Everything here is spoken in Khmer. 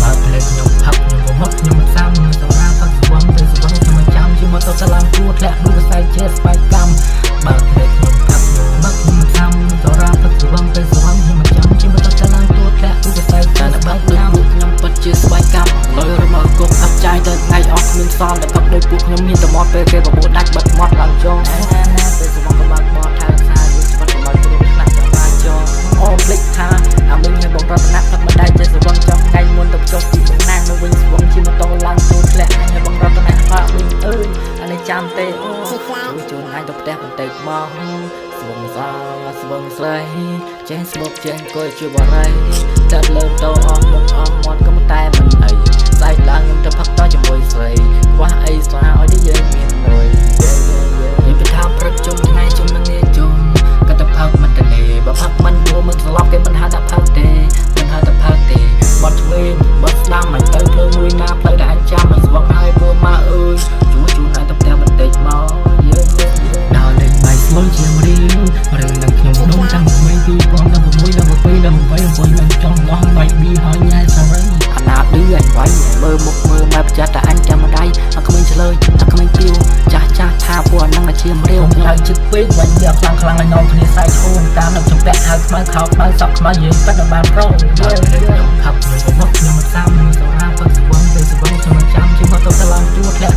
បើភ្លេចខ្ញុំផឹកខ្ញុំក៏មកខ្ញុំមិនសាំទៅរាផឹកស្វឹងទៅស្វឹងខ្ញុំមិនចាំជិះម៉ូតូទៅឡើងទួធ្លាក់ដួលខ្សែជេស្បែកកម្មបើភ្លេចខ្ញុំផឹកខ្ញុំមកខ្ញុំមិនសាំទៅរាផឹកស្វឹងទៅស្វឹងខ្ញុំមិនចាំជិះម៉ូតូទៅឡើងទួធ្លាក់ដួលខ្សែជេស្បែកកម្មខ្ញុំពិតជាស្បែកកម្មលើរមើគប់អាប់ចាយទៅថ្ងៃអស់គ្មានសល់តែផឹកដោយពួកខ្ញុំមានតែមាត់ពេលគេបបួលដាច់បិទមាត់ឡើងចងណាពេលស្វឹងក៏បើកបោះថើថាយើងស្វិតក៏មកគ្រូខ្លះចាំបានចងអូភ្លេចថាអាមិញឲ្យបងរតនៈផឹកមិនដែរចេះស្វឹងចង់ថ្ងៃមុនទៅចុះពីបងណាងនៅវិញស្វឹងជិះម៉ូតូឡើងទួធ្លាក់ឲ្យបងរតនៈផឹកវិញអើយអានេះចាំទេអូជួនអញទៅផ្ទះបន្តិចមកស្វឹងសាស្វឹងស្រីចេះស្មុកចេះអង្គុយជួយបរិយចាត់លើតោអស់មុខអស់មាត់ក៏មិនតែមិនអីស្អែកឡើងខ្ញុំទៅផឹកតជាមួយស្រីខ្វះអីស្រាឲ្យតែយើងមានមួយយើងទៅថាព្រឹកជុំថ្ងៃជុំនឹងនាជុំក៏ទៅផឹកមិនទៅទេបើផឹកមិនយល់មិនស្លាប់គេមិនហៅថាផឹកទេមិនហៅថាផឹកទេបត់ឆ្វេងបត់ស្ដាំមិនទៅភ្លើមួយណាផ្លូវដែលអញចាំមិនស្វឹងហើយពូម៉ាអើយជួនឲ្យទៅផ្ទះបន្តិចមកយើងដល់លេងបាយស្លុយជារៀងរឿងនឹងខ្ញុំដុំចាំថ្មី2016 17 18មិនចង់ឡងបាយប៊ីហើយញ៉ែសារីអាណាឌឺអញវាយមើលមុខមើលម៉ែប្រចាត់តែអញចាំម្ដាយអាក្មេងឆ្លើយអាក្មេងពីវចាស់ថាពួកអានឹងតែជារៀវឡើងចិត្តពេកវិញយកខ្លាំងឲ្យនោមគ្នាសែកឈូមតាមនឹងចំពាក់ហៅខ្មៅខោខ្មៅសក់ខ្មៅយើងប៉ិតដល់បានប្រុងយើងខ្ញុំផឹកខ្ញុំក៏មកខ្ញុំមិនសាំទៅរាផឹកស្វឹងទៅស្វឹងខ្ញុំចាំជិះមកទៅឡើងជួតលាក់